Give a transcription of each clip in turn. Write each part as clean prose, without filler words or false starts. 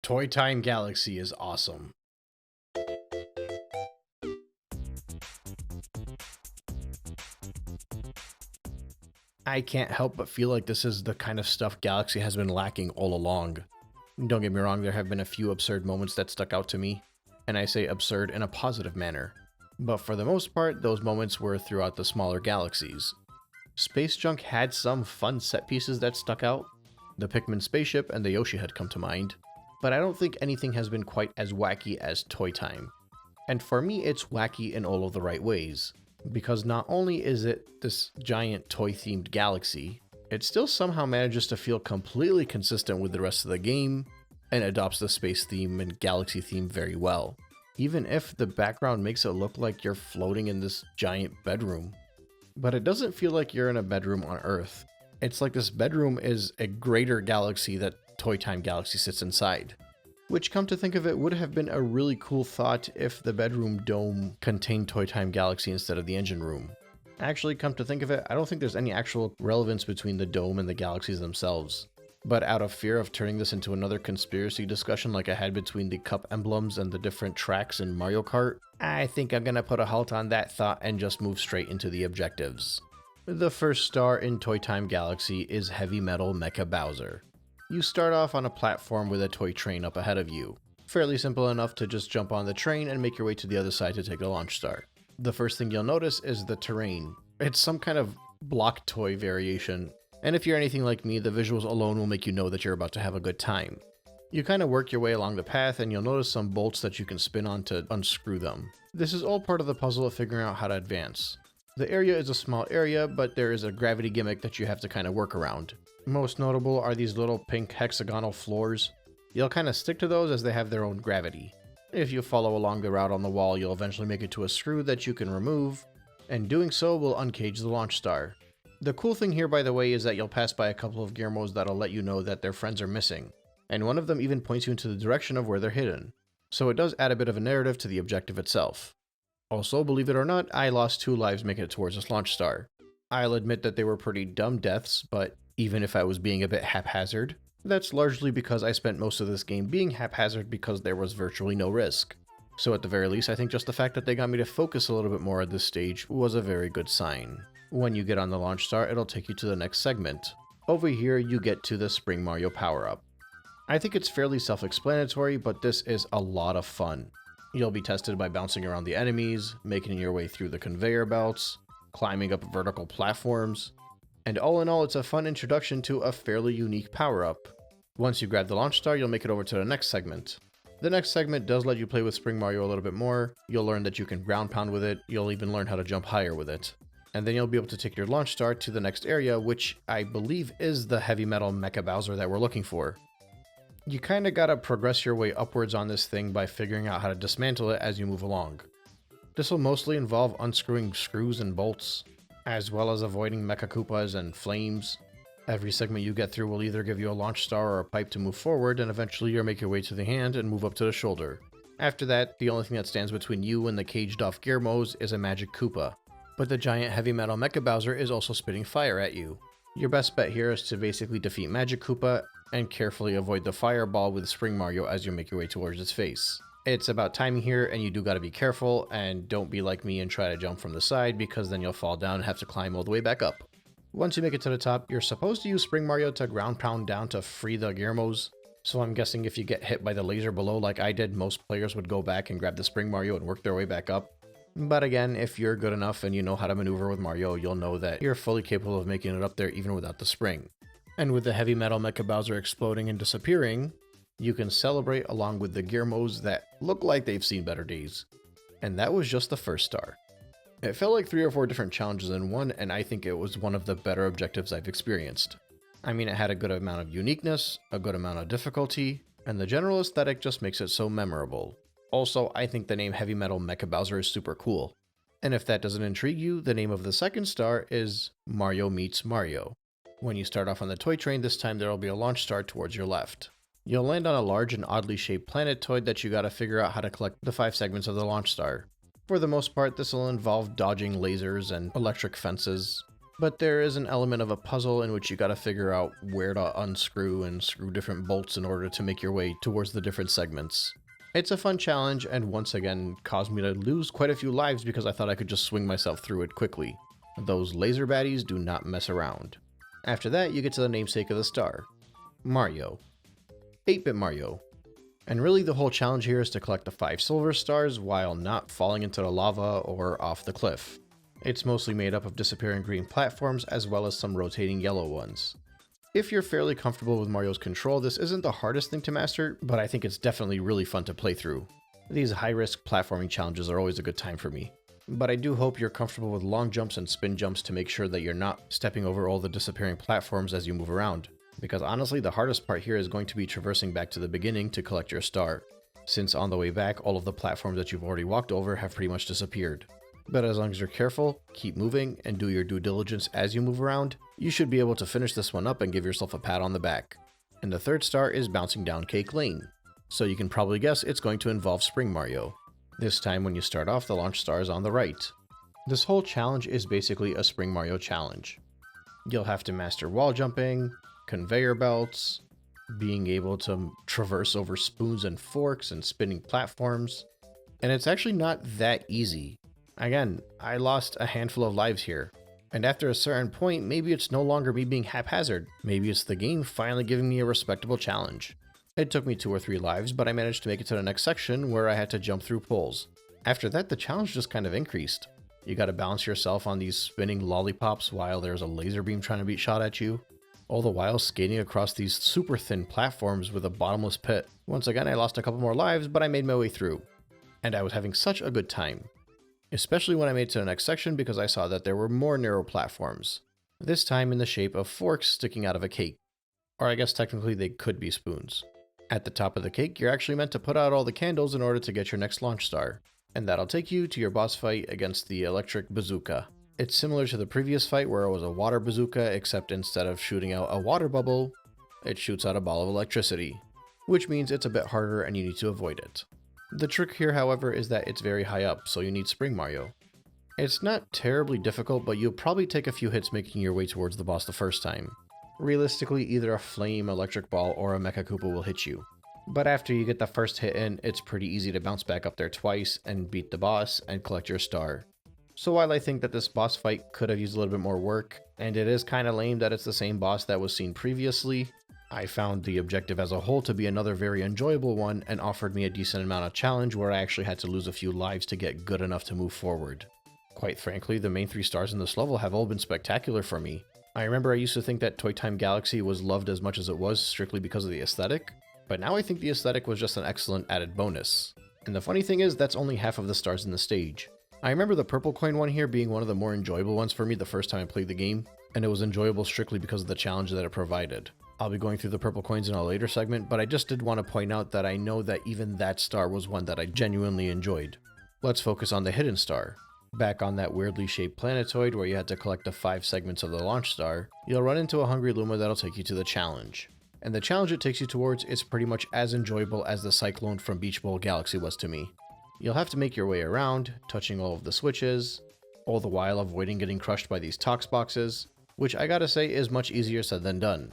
Toy Time Galaxy is awesome. I can't help but feel like this is the kind of stuff Galaxy has been lacking all along. Don't get me wrong, there have been a few absurd moments that stuck out to me, and I say absurd in a positive manner. But for the most part, those moments were throughout the smaller galaxies. Space Junk had some fun set pieces that stuck out. The Pikmin spaceship and the Yoshi head come to mind, but I don't think anything has been quite as wacky as Toy Time. And for me, it's wacky in all of the right ways, because not only is it this giant toy-themed galaxy, it still somehow manages to feel completely consistent with the rest of the game, and adopts the space theme and galaxy theme very well. Even if the background makes it look like you're floating in this giant bedroom. But it doesn't feel like you're in a bedroom on Earth. It's like this bedroom is a greater galaxy that Toy Time Galaxy sits inside. Which, come to think of it, would have been a really cool thought if the bedroom dome contained Toy Time Galaxy instead of the engine room. Actually, come to think of it, I don't think there's any actual relevance between the dome and the galaxies themselves. But out of fear of turning this into another conspiracy discussion like I had between the cup emblems and the different tracks in Mario Kart, I think I'm gonna put a halt on that thought and just move straight into the objectives. The first star in Toy Time Galaxy is Heavy Metal Mecha Bowser. You start off on a platform with a toy train up ahead of you. Fairly simple enough to just jump on the train and make your way to the other side to take the launch star. The first thing you'll notice is the terrain. It's some kind of block toy variation, and if you're anything like me, the visuals alone will make you know that you're about to have a good time. You kind of work your way along the path and you'll notice some bolts that you can spin on to unscrew them. This is all part of the puzzle of figuring out how to advance. The area is a small area, but there is a gravity gimmick that you have to kind of work around. Most notable are these little pink hexagonal floors. You'll kind of stick to those as they have their own gravity. If you follow along the route on the wall, you'll eventually make it to a screw that you can remove, and doing so will uncage the launch star. The cool thing here, by the way, is that you'll pass by a couple of Gizmos that'll let you know that their friends are missing, and one of them even points you into the direction of where they're hidden. So it does add a bit of a narrative to the objective itself. Also, believe it or not, I lost 2 lives making it towards this launch star. I'll admit that they were pretty dumb deaths, but even if I was being a bit haphazard, that's largely because I spent most of this game being haphazard because there was virtually no risk. So at the very least, I think just the fact that they got me to focus a little bit more at this stage was a very good sign. When you get on the launch star, it'll take you to the next segment. Over here, you get to the Spring Mario power-up. I think it's fairly self-explanatory, but this is a lot of fun. You'll be tested by bouncing around the enemies, making your way through the conveyor belts, climbing up vertical platforms, and all in all, it's a fun introduction to a fairly unique power-up. Once you grab the launch star, you'll make it over to the next segment. The next segment does let you play with Spring Mario a little bit more. You'll learn that you can ground pound with it, you'll even learn how to jump higher with it. And then you'll be able to take your launch star to the next area, which I believe is the Heavy Metal Mecha Bowser that we're looking for. You kinda gotta progress your way upwards on this thing by figuring out how to dismantle it as you move along. This will mostly involve unscrewing screws and bolts, as well as avoiding Mecha Koopas and flames. Every segment you get through will either give you a launch star or a pipe to move forward, and eventually you'll make your way to the hand and move up to the shoulder. After that, the only thing that stands between you and the caged off Gizmos is a Magic Koopa. But the giant Heavy Metal Mecha Bowser is also spitting fire at you. Your best bet here is to basically defeat Magic Koopa and carefully avoid the fireball with Spring Mario as you make your way towards its face. It's about timing here, and you do gotta be careful, and don't be like me and try to jump from the side, because then you'll fall down and have to climb all the way back up. Once you make it to the top, you're supposed to use Spring Mario to ground pound down to free the Gizmos, so I'm guessing if you get hit by the laser below like I did, most players would go back and grab the Spring Mario and work their way back up. But again, if you're good enough and you know how to maneuver with Mario, you'll know that you're fully capable of making it up there even without the spring. And with the Heavy Metal Mecha Bowser exploding and disappearing, you can celebrate along with the Gizmos that look like they've seen better days. And that was just the first star. It felt like 3 or 4 different challenges in one, and I think it was one of the better objectives I've experienced. I mean, it had a good amount of uniqueness, a good amount of difficulty, and the general aesthetic just makes it so memorable. Also, I think the name Heavy Metal Mecha Bowser is super cool. And if that doesn't intrigue you, the name of the second star is Mario Meets Mario. When you start off on the toy train, this time there will be a launch star towards your left. You'll land on a large and oddly shaped planetoid that you gotta figure out how to collect the 5 segments of the launch star. For the most part, this will involve dodging lasers and electric fences. But there is an element of a puzzle in which you gotta figure out where to unscrew and screw different bolts in order to make your way towards the different segments. It's a fun challenge, and once again caused me to lose quite a few lives because I thought I could just swing myself through it quickly. Those laser baddies do not mess around. After that, you get to the namesake of the star, Mario. 8-bit Mario. And really the whole challenge here is to collect the 5 silver stars while not falling into the lava or off the cliff. It's mostly made up of disappearing green platforms as well as some rotating yellow ones. If you're fairly comfortable with Mario's control, this isn't the hardest thing to master, but I think it's definitely really fun to play through. These high-risk platforming challenges are always a good time for me. But I do hope you're comfortable with long jumps and spin jumps to make sure that you're not stepping over all the disappearing platforms as you move around. Because honestly, the hardest part here is going to be traversing back to the beginning to collect your star, since on the way back, all of the platforms that you've already walked over have pretty much disappeared. But as long as you're careful, keep moving, and do your due diligence as you move around, you should be able to finish this one up and give yourself a pat on the back. And the third star is bouncing down Cake Lane, so you can probably guess it's going to involve Spring Mario. This time when you start off, the launch star is on the right. This whole challenge is basically a Spring Mario challenge. You'll have to master wall jumping, conveyor belts, being able to traverse over spoons and forks and spinning platforms, and it's actually not that easy. Again, I lost a handful of lives here, and after a certain point, maybe it's no longer me being haphazard, maybe it's the game finally giving me a respectable challenge. It took me 2 or 3 lives, but I managed to make it to the next section where I had to jump through poles. After that, the challenge just kind of increased. You gotta balance yourself on these spinning lollipops while there's a laser beam trying to be shot at you, all the while skating across these super thin platforms with a bottomless pit. Once again, I lost a couple more lives, but I made my way through. And I was having such a good time. Especially when I made it to the next section because I saw that there were more narrow platforms. This time in the shape of forks sticking out of a cake. Or I guess technically they could be spoons. At the top of the cake, you're actually meant to put out all the candles in order to get your next launch star. And that'll take you to your boss fight against the electric bazooka. It's similar to the previous fight where it was a water bazooka, except instead of shooting out a water bubble, it shoots out a ball of electricity. Which means it's a bit harder and you need to avoid it. The trick here, however, is that it's very high up, so you need Spring Mario. It's not terribly difficult, but you'll probably take a few hits making your way towards the boss the first time. Realistically, either a flame, electric ball, or a Mecha Koopa will hit you. But after you get the first hit in, it's pretty easy to bounce back up there twice and beat the boss and collect your star. So while I think that this boss fight could have used a little bit more work, and it is kinda lame that it's the same boss that was seen previously, I found the objective as a whole to be another very enjoyable one and offered me a decent amount of challenge where I actually had to lose a few lives to get good enough to move forward. Quite frankly, the main 3 stars in this level have all been spectacular for me. I remember I used to think that Toy Time Galaxy was loved as much as it was strictly because of the aesthetic, but now I think the aesthetic was just an excellent added bonus. And the funny thing is, that's only half of the stars in the stage. I remember the purple coin one here being one of the more enjoyable ones for me the first time I played the game, and it was enjoyable strictly because of the challenge that it provided. I'll be going through the purple coins in a later segment, but I just did want to point out that I know that even that star was one that I genuinely enjoyed. Let's focus on the hidden star. Back on that weirdly shaped planetoid where you had to collect the 5 segments of the launch star, you'll run into a hungry Luma that'll take you to the challenge. And the challenge it takes you towards is pretty much as enjoyable as the Cyclone from Beach Bowl Galaxy was to me. You'll have to make your way around, touching all of the switches, all the while avoiding getting crushed by these tox boxes, which I gotta say is much easier said than done.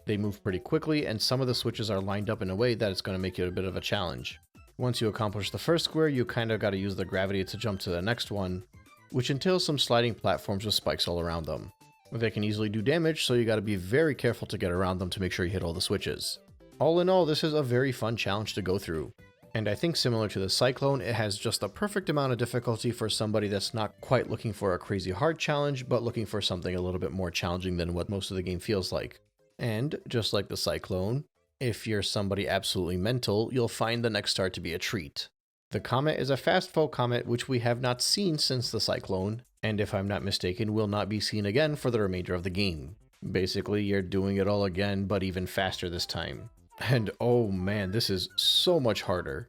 They move pretty quickly, and some of the switches are lined up in a way that it's going to make it a bit of a challenge. Once you accomplish the first square, you kind of got to use the gravity to jump to the next one, which entails some sliding platforms with spikes all around them. They can easily do damage, so you got to be very careful to get around them to make sure you hit all the switches. All in all, this is a very fun challenge to go through. And I think similar to the Cyclone, it has just the perfect amount of difficulty for somebody that's not quite looking for a crazy hard challenge, but looking for something a little bit more challenging than what most of the game feels like. And, just like the Cyclone, if you're somebody absolutely mental, you'll find the next star to be a treat. The comet is a fast foe comet which we have not seen since the Cyclone, and if I'm not mistaken, will not be seen again for the remainder of the game. Basically, you're doing it all again, but even faster this time. And oh man, this is so much harder.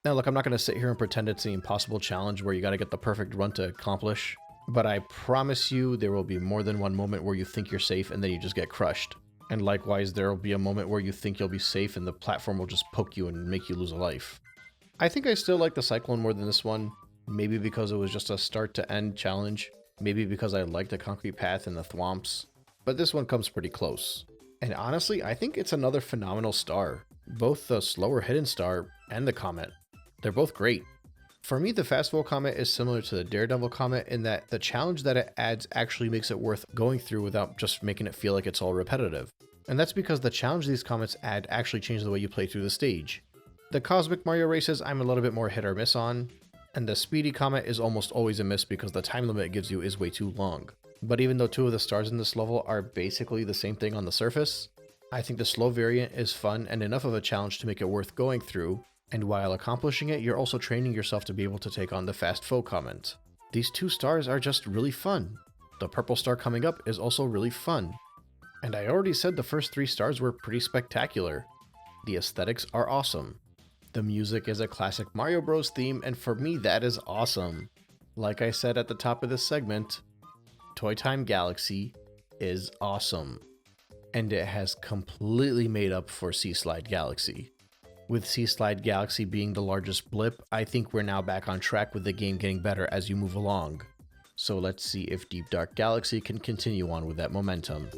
Now look, I'm not going to sit here and pretend it's the impossible challenge where you got to get the perfect run to accomplish, but I promise you there will be more than one moment where you think you're safe and then you just get crushed. And likewise, there will be a moment where you think you'll be safe and the platform will just poke you and make you lose a life. I think I still like the Cyclone more than this one, maybe because it was just a start to end challenge. Maybe because I like the concrete path and the thwomps, but this one comes pretty close. And honestly, I think it's another phenomenal star. Both the slower hidden star and the comet. They're both great. For me, the Fastball Comet is similar to the Daredevil Comet in that the challenge that it adds actually makes it worth going through without just making it feel like it's all repetitive. And that's because the challenge these comets add actually change the way you play through the stage. The Cosmic Mario races I'm a little bit more hit or miss on, and the Speedy Comet is almost always a miss because the time limit it gives you is way too long. But even though two of the stars in this level are basically the same thing on the surface, I think the slow variant is fun and enough of a challenge to make it worth going through, and while accomplishing it, you're also training yourself to be able to take on the Fast Foe Comet. These two stars are just really fun. The purple star coming up is also really fun. And I already said the first 3 stars were pretty spectacular. The aesthetics are awesome. The music is a classic Mario Bros theme, and for me that is awesome. Like I said at the top of this segment, Toy Time Galaxy is awesome. And it has completely made up for Sea Slide Galaxy. With Sea Slide Galaxy being the largest blip, I think we're now back on track with the game getting better as you move along. So let's see if Deep Dark Galaxy can continue on with that momentum.